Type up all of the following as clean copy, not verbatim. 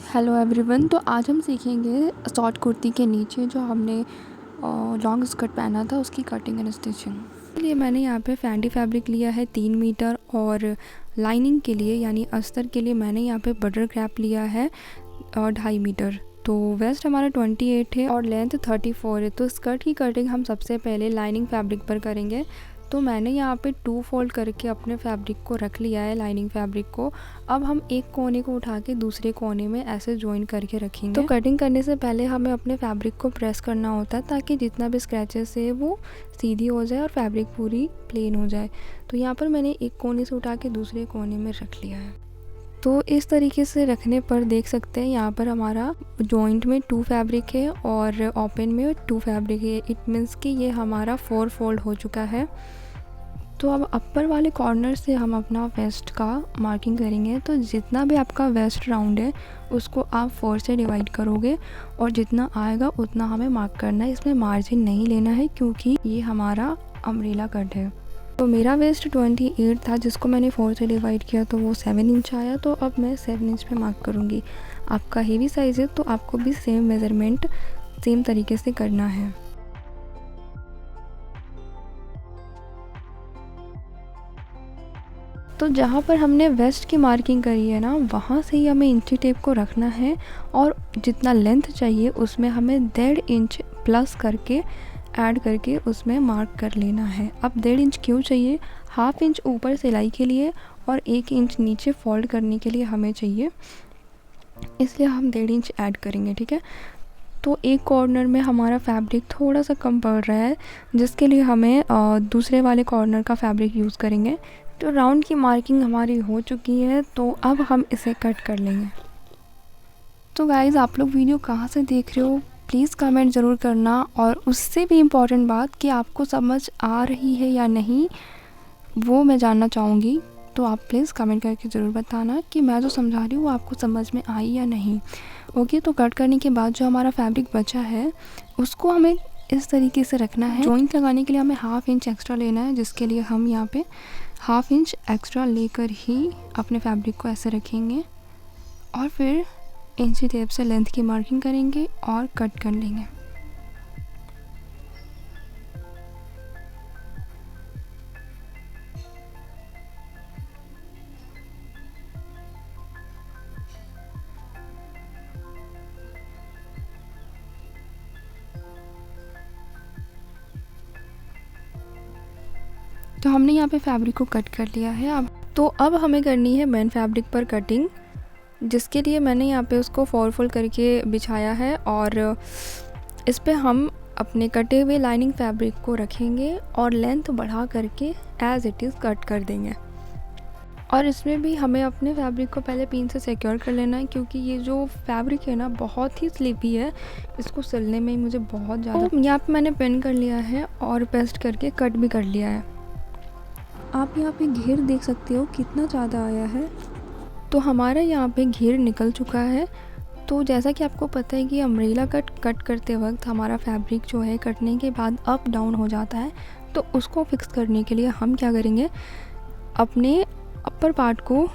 Hello everyone. तो आज हम सीखेंगे शॉर्ट कुर्ती के नीचे जो हमने लॉन्ग स्कर्ट पहना था उसकी कटिंग एंड स्टिचिंग। इसलिए मैंने यहाँ पे फैंडी फैब्रिक लिया है 3 मीटर और लाइनिंग के लिए यानी अस्तर के लिए मैंने यहाँ पे बटर क्रैप लिया है 2.5 मीटर। तो वेस्ट हमारा 28 है और लेंथ 34 है। तो स्कर्ट की कटिंग हम सबसे पहले लाइनिंग फैब्रिक पर करेंगे। तो मैंने यहाँ पे 2 फोल्ड करके अपने फैब्रिक को रख लिया है, लाइनिंग फैब्रिक को। अब हम एक कोने को उठा के दूसरे कोने में ऐसे जॉइन करके रखेंगे। तो कटिंग करने से पहले हमें अपने फैब्रिक को प्रेस करना होता है ताकि जितना भी स्क्रैचेस है वो सीधी हो जाए और फैब्रिक पूरी प्लेन हो जाए। तो यहाँ पर मैंने एक कोने से उठा के दूसरे कोने में रख लिया है। तो इस तरीके से रखने पर देख सकते हैं यहाँ पर हमारा जॉइंट में 2 फैब्रिक है और ओपन में 2 फैब्रिक है। इट मीन्स कि ये हमारा 4 फोल्ड हो चुका है। तो अब अपर वाले कॉर्नर से हम अपना वेस्ट का मार्किंग करेंगे। तो जितना भी आपका वेस्ट राउंड है उसको आप 4 से डिवाइड करोगे और जितना आएगा उतना हमें मार्क करना है। इसमें मार्जिन नहीं लेना है क्योंकि ये हमारा अम्ब्रेला कट है। तो मेरा वेस्ट 28 था जिसको मैंने 4 से डिवाइड किया तो वो 7 इंच आया। तो अब मैं 7 इंच पे मार्क करूँगी। आपका हेवी साइज़ है तो आपको भी सेम मेज़रमेंट सेम तरीके से करना है। तो जहाँ पर हमने वेस्ट की मार्किंग करी है ना, वहाँ से ही हमें इंची टेप को रखना है और जितना लेंथ चाहिए उसमें हमें 1.5 इंच प्लस करके ऐड करके उसमें मार्क कर लेना है। अब 1.5 इंच क्यों चाहिए? हाफ इंच ऊपर सिलाई के लिए और 1 इंच नीचे फोल्ड करने के लिए हमें चाहिए, इसलिए हम 1.5 इंच ऐड करेंगे। ठीक है। तो एक कॉर्नर में हमारा फैब्रिक थोड़ा सा कम पड़ रहा है जिसके लिए हमें दूसरे वाले कॉर्नर का फैब्रिक यूज़ करेंगे। तो राउंड की मार्किंग हमारी हो चुकी है तो अब हम इसे कट कर लेंगे। तो गाइज़, आप लोग वीडियो कहाँ से देख रहे हो प्लीज़ कमेंट ज़रूर करना। और उससे भी इम्पॉर्टेंट बात कि आपको समझ आ रही है या नहीं वो मैं जानना चाहूँगी। तो आप प्लीज़ कमेंट करके ज़रूर बताना कि मैं जो समझा रही हूँ वो आपको समझ में आई या नहीं। ओके। तो कट करने के बाद जो हमारा फैब्रिक बचा है उसको हमें इस तरीके से रखना है। जॉइंट लगाने के लिए हमें हाफ इंच एक्स्ट्रा लेना है जिसके लिए हम यहाँ पे हाफ इंच एक्स्ट्रा लेकर ही अपने फैब्रिक को ऐसे रखेंगे और फिर इंची टेप से लेंथ की मार्किंग करेंगे और कट कर लेंगे। तो हमने यहाँ पे फैब्रिक को कट कर लिया है। अब हमें करनी है मेन फैब्रिक पर कटिंग, जिसके लिए मैंने यहाँ पे उसको 4 फोल्ड करके बिछाया है और इस पे हम अपने कटे हुए लाइनिंग फैब्रिक को रखेंगे और लेंथ बढ़ा करके एज़ इट इज़ कट कर देंगे। और इसमें भी हमें अपने फैब्रिक को पहले पिन से सिक्योर कर लेना है क्योंकि ये जो फैब्रिक है ना बहुत ही स्लिपी है, इसको सिलने में ही मुझे बहुत ज़्यादा। तो यहाँ पे मैंने पिन कर लिया है और पेस्ट करके कट भी कर लिया है। आप यहाँ पे घेर देख सकते हो कितना ज़्यादा आया है। तो हमारा यहाँ पे घेर निकल चुका है। तो जैसा कि आपको पता है कि अम्ब्रेला कट करते वक्त हमारा फैब्रिक जो है कटने के बाद अप डाउन हो जाता है। तो उसको फिक्स करने के लिए हम क्या करेंगे, अपने अपर पार्ट को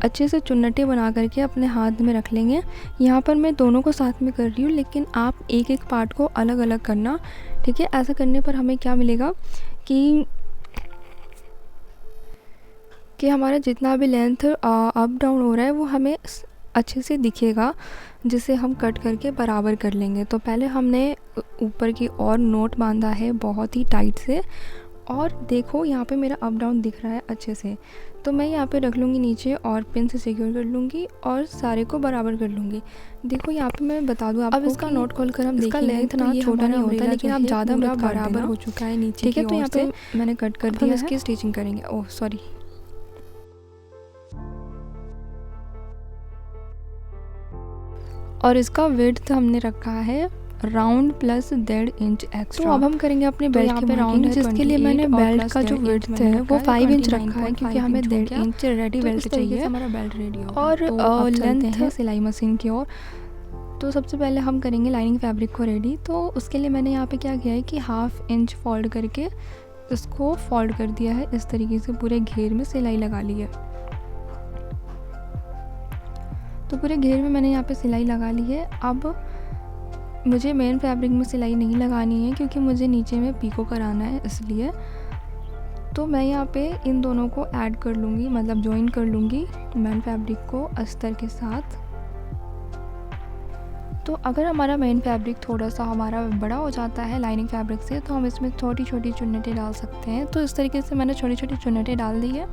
अच्छे से चुन्नटे बना करके अपने हाथ में रख लेंगे। यहाँ पर मैं दोनों को साथ में कर रही हूँ लेकिन आप एक एक पार्ट को अलग अलग करना। ठीक है। ऐसा करने पर हमें क्या मिलेगा कि हमारा जितना भी लेंथ अप डाउन हो रहा है वो हमें अच्छे से दिखेगा, जिसे हम कट करके बराबर कर लेंगे। तो पहले हमने ऊपर की और नोट बांधा है बहुत ही टाइट से और देखो यहाँ पे मेरा अप डाउन दिख रहा है अच्छे से। तो मैं यहाँ पे रख लूँगी नीचे और पिन से सिक्योर कर लूँगी और सारे को बराबर कर लूँगी। देखो यहाँ पे मैं बता दूँ आपको, अब इसका नोट खोल कर हम देखेंगे लेंथ ना छोटा नहीं होता लेकिन आप ज़्यादा बराबर हो चुका है नीचे। ठीक है। तो यहाँ पे मैंने कट कर दिया है। इसकी स्टिचिंग करेंगे। Oh sorry. और इसका विड्थ हमने रखा है राउंड प्लस 1.5 इंच एक्स्ट्रा। तो अब हम करेंगे अपने बेल्ट पे राउंड, जिसके लिए मैंने बेल्ट का जो विड्थ है वो 5 इंच रखा है क्योंकि हमें 1.5 इंच रेडी बेल्ट चाहिए। हमारा बेल्ट रेडी हो और लेंथ है सिलाई मशीन की ओर। तो सबसे पहले हम करेंगे लाइनिंग फैब्रिक को रेडी। तो उसके लिए मैंने यहाँ पे क्या किया है कि हाफ इंच फोल्ड करके इसको फोल्ड कर दिया है। इस तरीके से पूरे घेर में सिलाई लगा ली है। तो पूरे घेर में मैंने यहाँ पे सिलाई लगा ली है। अब मुझे मेन फैब्रिक में सिलाई नहीं लगानी है क्योंकि मुझे नीचे में पीको कराना है, इसलिए तो मैं यहाँ पे इन दोनों को ऐड कर लूँगी, मतलब जॉइन कर लूँगी मेन फैब्रिक को अस्तर के साथ। तो अगर हमारा मेन फैब्रिक थोड़ा सा हमारा बड़ा हो जाता है लाइनिंग फैब्रिक से, तो हम इसमें छोटी छोटी चुन्नटें डाल सकते हैं। तो इस तरीके से मैंने छोटी छोटी चुन्नटें डाल दी है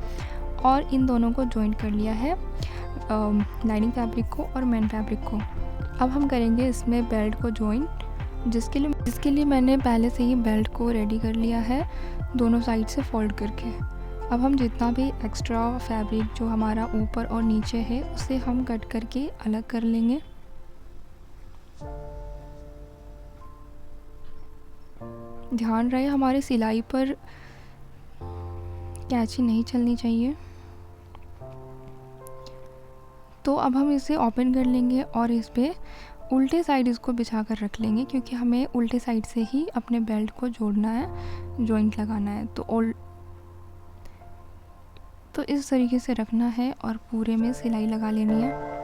और इन दोनों को जॉइन कर लिया है, लाइनिंग फैब्रिक को और मेन फैब्रिक को। अब हम करेंगे इसमें बेल्ट को जॉइन, जिसके लिए मैंने पहले से ही बेल्ट को रेडी कर लिया है दोनों साइड से फोल्ड करके। अब हम जितना भी एक्स्ट्रा फैब्रिक जो हमारा ऊपर और नीचे है उसे हम कट करके अलग कर लेंगे। ध्यान रहे हमारे सिलाई पर कैंची नहीं चलनी चाहिए। तो अब हम इसे ओपन कर लेंगे और इस पे उल्टे साइड इसको बिछा कर रख लेंगे, क्योंकि हमें उल्टे साइड से ही अपने बेल्ट को जोड़ना है, जॉइंट लगाना है। तो इस तरीके से रखना है और पूरे में सिलाई लगा लेनी है।